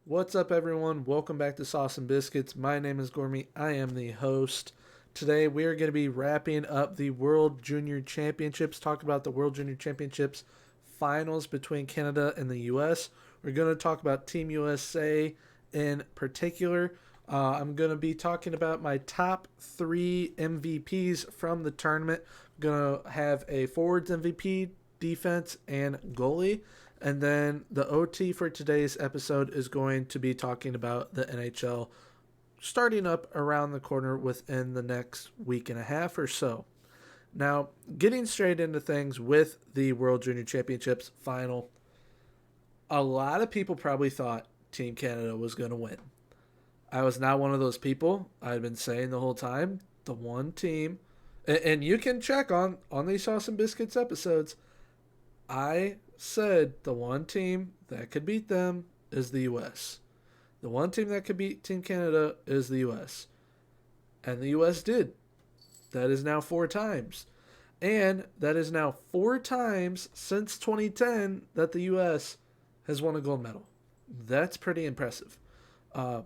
What's up, everyone? Welcome back to Sauce and Biscuits. My name is Gormy. I am the host. Today, we are going to be wrapping up the World Junior Championships, talk about the World Junior Championships finals between Canada and the U.S. We're going to talk about Team USA in particular. I'm going to be talking about my top three MVPs from the tournament. I'm going to have a forwards MVP, defense, and goalie. And then the OT for today's episode is going to be talking about the NHL starting up around the corner within the next week and a half or so. Now, getting straight into things with the World Junior Championships final, a lot of people probably thought Team Canada was going to win. I was not one of those people. I've been saying the whole time, the one team, and you can check on these Sauce and Biscuits episodes, I said the one team that could beat them is the U.S. The one team that could beat Team Canada is the U.S. And the U.S. did. That is now 4 times. And that is now 4 times since 2010 that the U.S. has won a gold medal. That's pretty impressive. The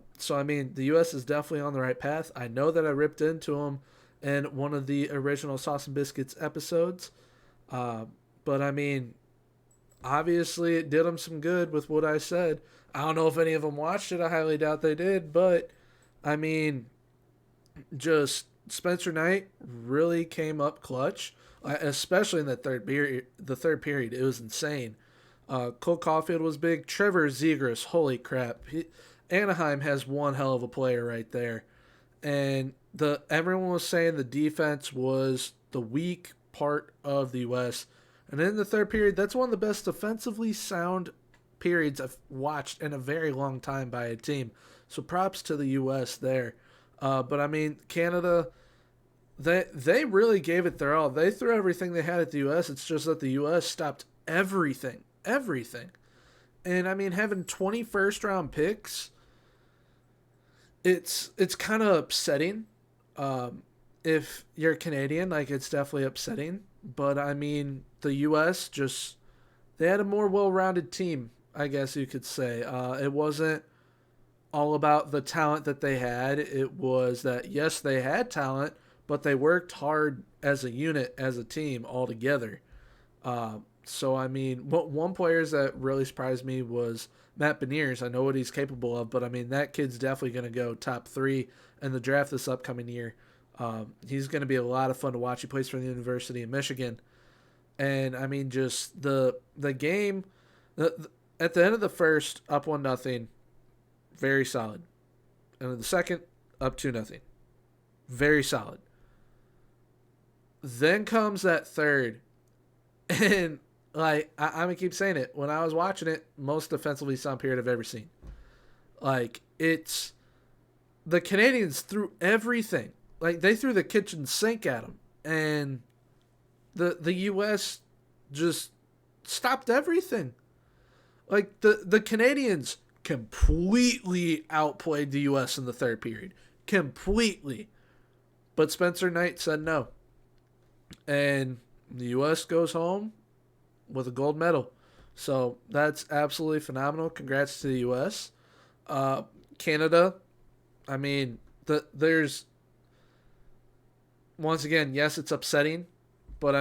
U.S. is definitely on the right path. I know that I ripped into them in one of the original Sauce and Biscuits episodes. Obviously it did them some good with what I said. I don't know if any of them watched it. I highly doubt they did. But, just Spencer Knight really came up clutch, especially in the third period. It was insane. Cole Caulfield was big. Trevor Zegras, holy crap. Anaheim has one hell of a player right there. And everyone was saying the defense was the weak part of the U.S., and in the third period, that's one of the best defensively sound periods I've watched in a very long time by a team. So props to the U.S. there. Canada, they really gave it their all. They threw everything they had at the U.S. It's just that the U.S. stopped everything. And having 20 first-round picks, it's kind of upsetting. If you're Canadian, it's definitely upsetting. But, the U.S. they had a more well-rounded team, I guess you could say. It wasn't all about the talent that they had. It was that, yes, they had talent, but they worked hard as a unit, as a team, all together. One player that really surprised me was Matt Beniers. I know what he's capable of, but, that kid's definitely going to go top 3 in the draft this upcoming year. He's going to be a lot of fun to watch. He plays for the University of Michigan. And, just the game, at the end of the first, up 1-0, very solid. And in the second, up 2-0. Very solid. Then comes that third. And, I'm going to keep saying it. When I was watching it, most defensively sound period I've ever seen. The Canadians threw everything. They threw the kitchen sink at them. And the U.S. just stopped everything. The Canadians completely outplayed the U.S. in the third period. Completely. But Spencer Knight said no. And the U.S. goes home with a gold medal. So that's absolutely phenomenal. Congrats to the U.S. Canada, there's... Once again, yes, it's upsetting, but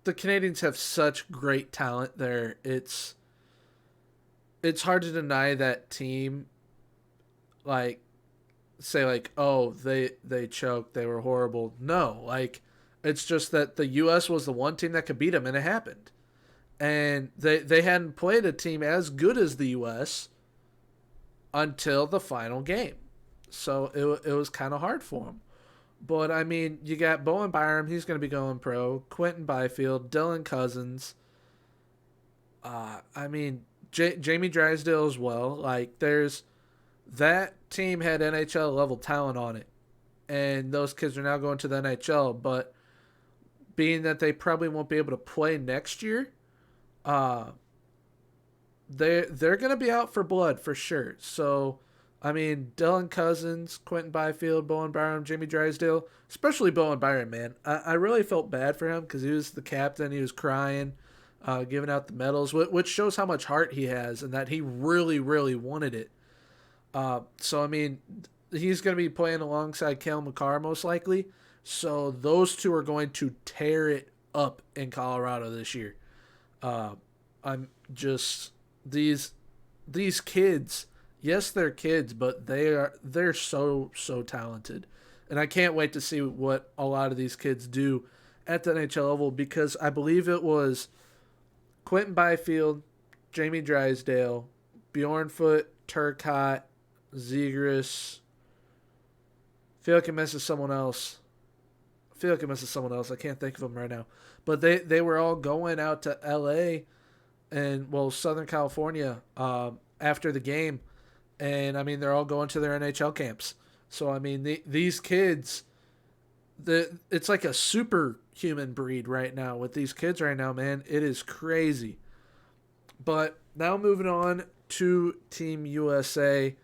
the Canadians have such great talent there. It's hard to deny that team. They choked, they were horrible. No, it's just that the U.S. was the one team that could beat them, and it happened. And they hadn't played a team as good as the U.S. until the final game, so it was kind of hard for them. But, you got Bowen Byram. He's going to be going pro. Quentin Byfield. Dylan Cousins. Jamie Drysdale as well. That team had NHL-level talent on it. And those kids are now going to the NHL. But being that they probably won't be able to play next year, they're going to be out for blood for sure. So... Dylan Cousins, Quentin Byfield, Bowen Byram, Jamie Drysdale, especially Bowen Byram, man. I really felt bad for him because he was the captain. He was crying. giving out the medals, which shows how much heart he has and that he really, really wanted it. So, I mean, he's going to be playing alongside Cale Makar most likely. So those two are going to tear it up in Colorado this year. Uh, I'm just these kids. Yes, they're kids, but they're so talented, and I can't wait to see what a lot of these kids do at the NHL level because I believe it was Quentin Byfield, Jamie Drysdale, Bjornfoot, Turcotte, Zegras. I feel like I'm missing someone else. I can't think of them right now. But they were all going out to L.A. and, well, Southern California after the game. And, I mean, they're all going to their NHL camps. So, I mean, these kids, it's like a superhuman breed right now with these kids right now, man. It is crazy. But now moving on to Team USA,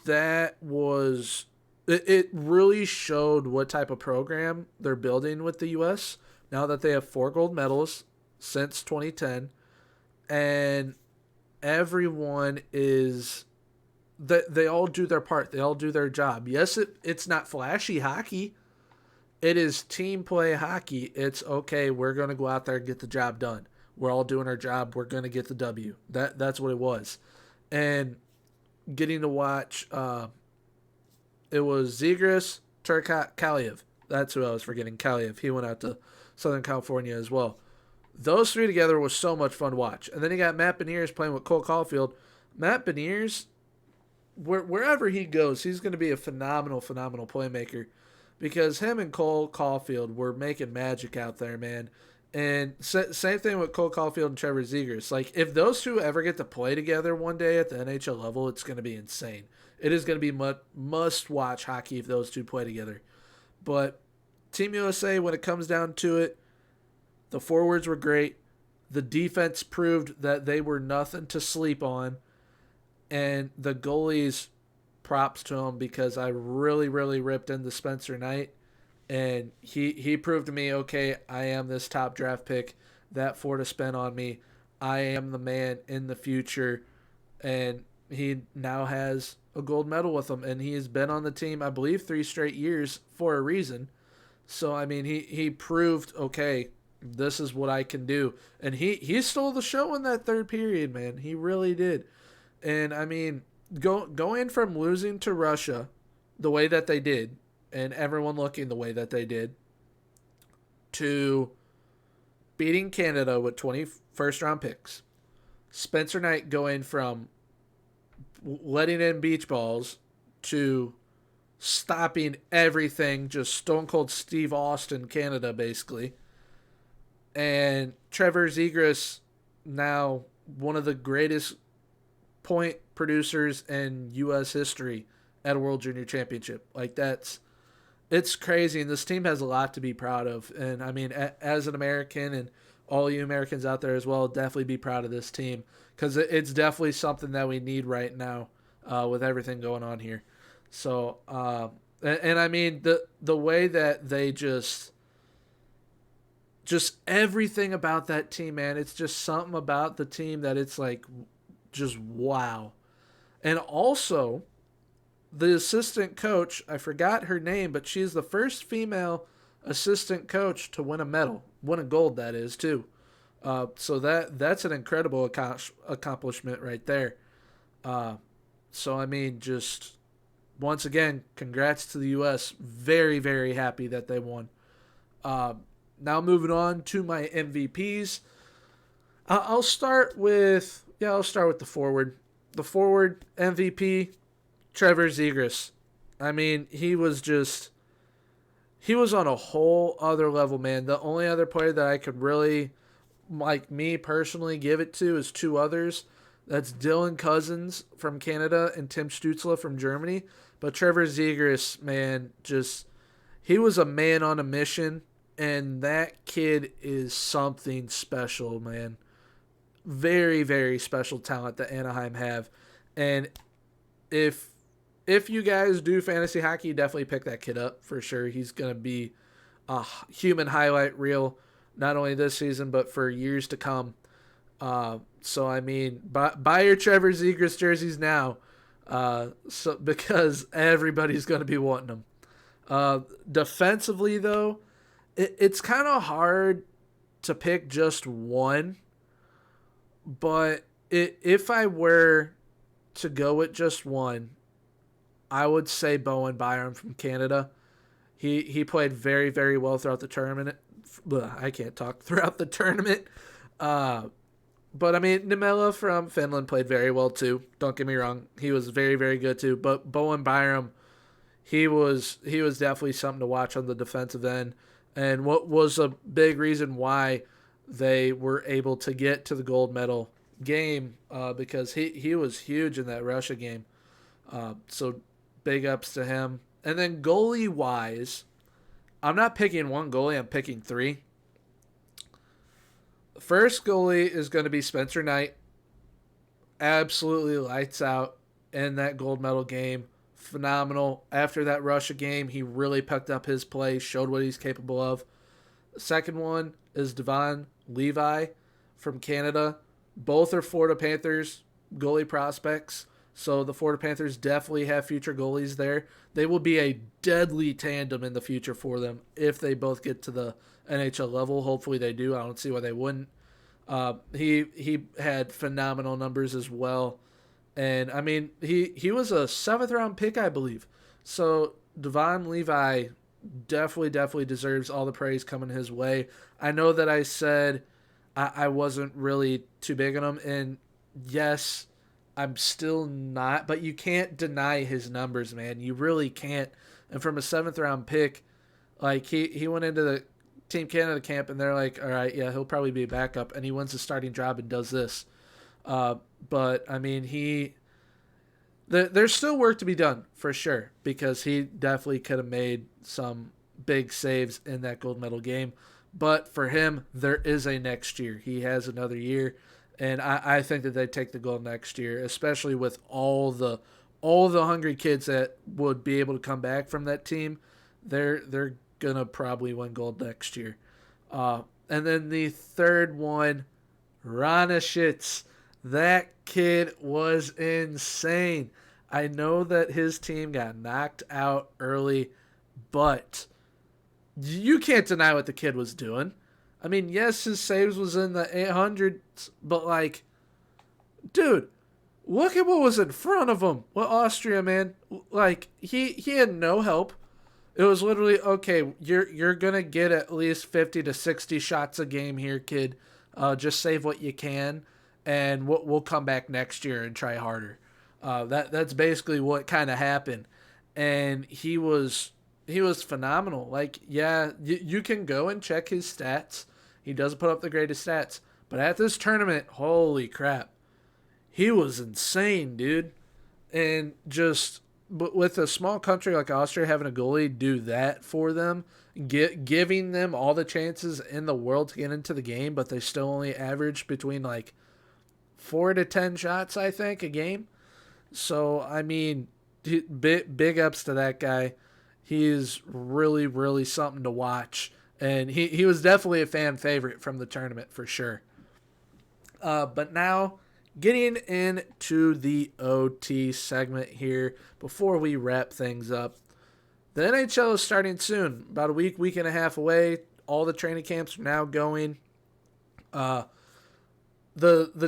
that was it really showed what type of program they're building with the U.S. now that they have 4 gold medals since 2010, and everyone is they all do their part. They all do their job. Yes, it's not flashy hockey. It is team play hockey. It's okay. We're going to go out there and get the job done. We're all doing our job. We're going to get the W. That's what it was. And getting to watch, it was Zegras, Turcotte, Kaliev. That's who I was forgetting, Kaliev. He went out to Southern California as well. Those 3 together was so much fun to watch. And then you got Matt Beniers playing with Cole Caulfield. Matt Beniers, wherever he goes, he's going to be a phenomenal playmaker because him and Cole Caulfield were making magic out there, man. And same thing with Cole Caulfield and Trevor Zegras. Like, if those two ever get to play together one day at the NHL level, it's going to be insane. It is going to be must-watch hockey if those two play together. But Team USA, when it comes down to it, the forwards were great. The defense proved that they were nothing to sleep on. And the goalies, props to them because I really ripped into Spencer Knight. And he proved to me, okay, I am this top draft pick. That Florida spent on me. I am the man in the future. And he now has a gold medal with him. And he has been on the team, I believe, 3 straight years for a reason. So, I mean, he proved, okay, this is what I can do. And he stole the show in that third period, man. He really did. And, I mean, going from losing to Russia the way that they did, and everyone looking the way that they did, to beating Canada with 20 first-round picks. Spencer Knight going from letting in beach balls to stopping everything, just Stone Cold Steve Austin Canada, basically. And Trevor Zegras, now one of the greatest point producers in U.S. history at a World Junior Championship. Like, it's crazy, and this team has a lot to be proud of. And, I mean, as an American, and all you Americans out there as well, definitely be proud of this team because it's definitely something that we need right now with everything going on here. So, and I mean, the way that they just everything about that team, man, it's just something about the team that it's like just wow. And also, the assistant coach, I forgot her name, but she's the first female assistant coach to win a medal, win a gold, that is, too. So that's an incredible accomplishment right there. So, I mean, just once again, congrats to the U.S. Very happy that they won. Now moving on to my MVPs. I'll start with the forward. The forward MVP, Trevor Zegras. I mean, he was on a whole other level, man. The only other player that I could really, like me personally, give it to is 2 others. That's Dylan Cousins from Canada and Tim Stützle from Germany. But Trevor Zegras, man, he was a man on a mission, and that kid is something special, man. Very special talent that Anaheim have. And if you guys do fantasy hockey, definitely pick that kid up for sure. He's going to be a human highlight reel not only this season but for years to come. So I mean, buy your Trevor Zegras jerseys now, so because everybody's going to be wanting them. Defensively, though, it's kind of hard to pick just one. But if I were to go with just one, I would say Bowen Byram from Canada. He played very, very well throughout the tournament. I can't talk throughout the tournament. But I mean, Nimela from Finland played very well too. Don't get me wrong; he was very, very good too. But Bowen Byram, he was definitely something to watch on the defensive end. And what was a big reason why they were able to get to the gold medal game, because he was huge in that Russia game. So big ups to him. And then goalie wise, I'm not picking one goalie, I'm picking three. First goalie is going to be Spencer Knight. Absolutely lights out in that gold medal game. Phenomenal. After that Russia game, he really picked up his play, showed what he's capable of. The second one is Devon Levi from Canada. Both are Florida Panthers goalie prospects, so the Florida Panthers definitely have future goalies there. They will be a deadly tandem in the future for them if they both get to the NHL level. Hopefully they do. I don't see why they wouldn't. He had phenomenal numbers as well. And, I mean, he was a 7th-round pick, I believe. So, Devon Levi definitely deserves all the praise coming his way. I know that I said I wasn't really too big on him, and yes, I'm still not, but you can't deny his numbers, man. You really can't. And from a 7th-round pick, like, he went into the Team Canada camp, and they're like, all right, yeah, he'll probably be a backup, and he wins the starting job and does this. But, I mean, there's still work to be done, for sure, because he definitely could have made some big saves in that gold medal game. But for him, there is a next year. He has another year, and I think that they take the gold next year, especially with all the hungry kids that would be able to come back from that team. They're going to probably win gold next year. And then the third one, Ranashitz. That kid was insane. I know that his team got knocked out early, but you can't deny what the kid was doing. I mean, yes, his saves was in the 800s, but, like, dude, look at what was in front of him with Austria, man. Like, he had no help. It was literally, okay, you're going to get at least 50 to 60 shots a game here, kid. Just save what you can, and we'll come back next year and try harder. That's basically what kind of happened. And he was phenomenal. Like, yeah, you can go and check his stats. He doesn't put up the greatest stats. But at this tournament, holy crap, he was insane, dude. And just with a small country like Austria having a goalie do that for them, giving them all the chances in the world to get into the game, but they still only average between like 4 to 10 shots, I think, a game. So, I mean, big ups to that guy. He is really, really something to watch. And he was definitely a fan favorite from the tournament for sure. But now, getting into the OT segment here before we wrap things up. The NHL is starting soon, about a week and a half away. All the training camps are now going. The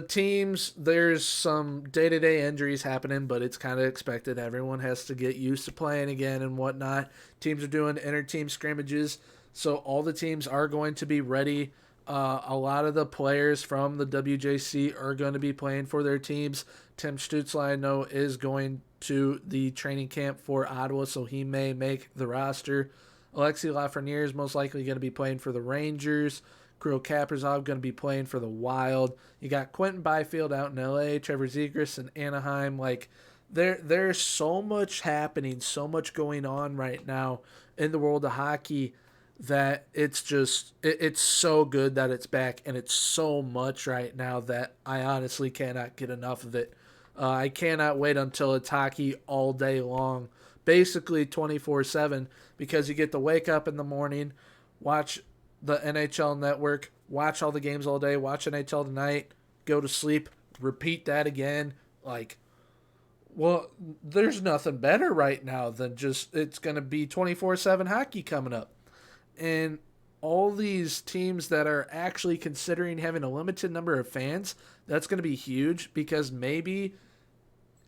teams, there's some day-to-day injuries happening, but it's kind of expected. Everyone has to get used to playing again and whatnot. Teams are doing inter-team scrimmages, so all the teams are going to be ready. A lot of the players from the WJC are going to be playing for their teams. Tim Stützle, I know, is going to the training camp for Ottawa, so he may make the roster. Alexei Lafreniere is most likely going to be playing for the Rangers. Kirill Kaprizov going to be playing for the Wild. You got Quentin Byfield out in LA, Trevor Zegras in Anaheim. Like, there's so much happening, so much going on right now in the world of hockey that it's just, it's so good that it's back, and it's so much right now that I honestly cannot get enough of it. I cannot wait until it's hockey all day long, basically 24/7, because you get to wake up in the morning, watch the NHL network, watch all the games all day, watch NHL tonight, go to sleep, repeat that again. Like, well, there's nothing better right now than just it's going to be 24/7 hockey coming up. And all these teams that are actually considering having a limited number of fans, that's going to be huge because maybe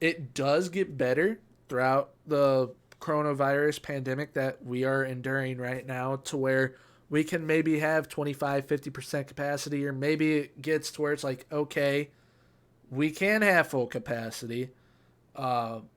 it does get better throughout the coronavirus pandemic that we are enduring right now to where we can maybe have 25-50% capacity, or maybe it gets to where it's like, okay, we can have full capacity.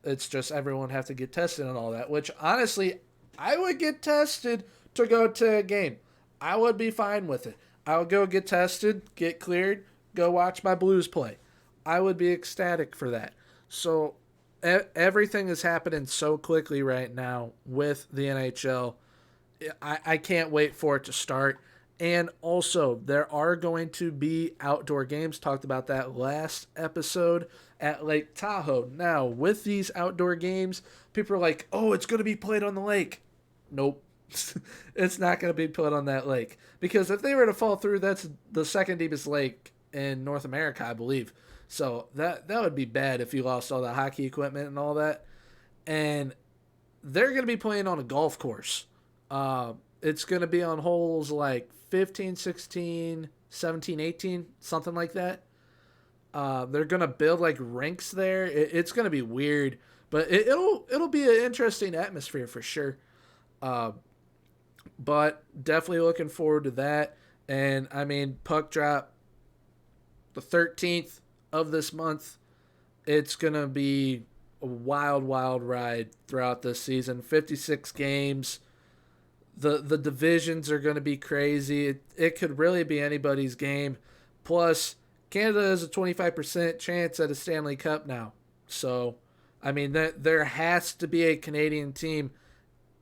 It's just everyone have to get tested and all that, which honestly, I would get tested to go to a game. I would be fine with it. I would go get tested, get cleared, go watch my Blues play. I would be ecstatic for that. So everything is happening so quickly right now with the NHL. I can't wait for it to start. And also, there are going to be outdoor games. Talked about that last episode at Lake Tahoe. Now, with these outdoor games, people are like, oh, it's going to be played on the lake. Nope. It's not going to be put on that lake. Because if they were to fall through, that's the second deepest lake in North America, I believe. So that would be bad if you lost all the hockey equipment and all that. And they're going to be playing on a golf course. It's going to be on holes like 15, 16, 17, 18, something like that. They're going to build like rinks there. It's going to be weird, but it'll be an interesting atmosphere for sure. But definitely looking forward to that. And I mean, puck drop the 13th of this month. It's going to be a wild, wild ride throughout this season. 56 games. The divisions are going to be crazy. It could really be anybody's game. Plus, Canada has a 25% chance at a Stanley Cup now. So, I mean, there has to be a Canadian team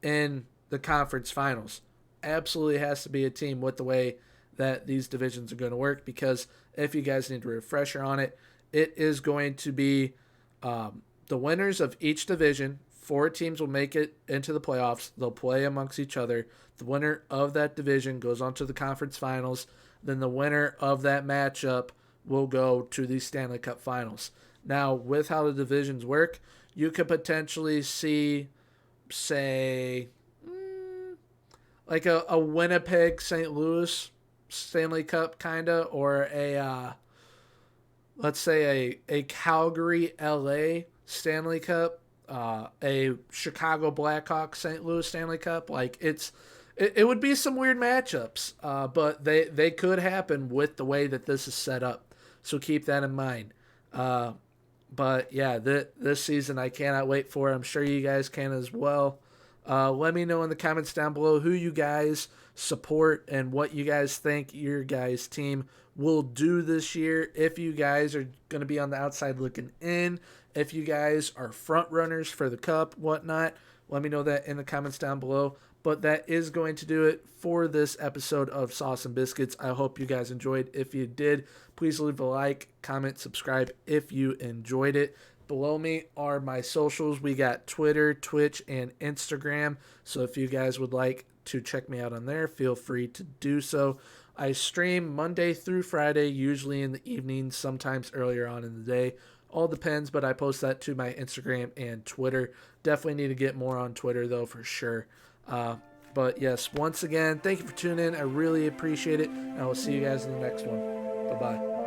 in the conference finals. Absolutely has to be a team with the way that these divisions are going to work, because if you guys need a refresher on it, it is going to be the winners of each division. 4 teams will make it into the playoffs. They'll play amongst each other. The winner of that division goes on to the conference finals. Then the winner of that matchup will go to the Stanley Cup finals. Now, with how the divisions work, you could potentially see, say, like a Winnipeg St. Louis Stanley Cup kind of, or a let's say a Calgary LA Stanley Cup, a Chicago Blackhawks St. Louis Stanley Cup. Like it would be some weird matchups, but they could happen with the way that this is set up. So keep that in mind. But yeah, this season I cannot wait for it. I'm sure you guys can as well. Let me know in the comments down below who you guys support and what you guys think your guys' team will do this year. If you guys are going to be on the outside looking in, if you guys are front runners for the cup, whatnot, let me know that in the comments down below. But that is going to do it for this episode of Sauce and Biscuits. I hope you guys enjoyed. If you did, please leave a like, comment, subscribe if you enjoyed it. Below me are my socials. We got Twitter, Twitch, and Instagram. So if you guys would like to check me out on there, feel free to do so. I stream Monday through Friday, usually in the evening, sometimes earlier on in the day. All depends, but I post that to my Instagram and Twitter. Definitely need to get more on Twitter, though, for sure. But yes, once again, thank you for tuning in. I really appreciate it, and I will see you guys in the next one. Bye-bye.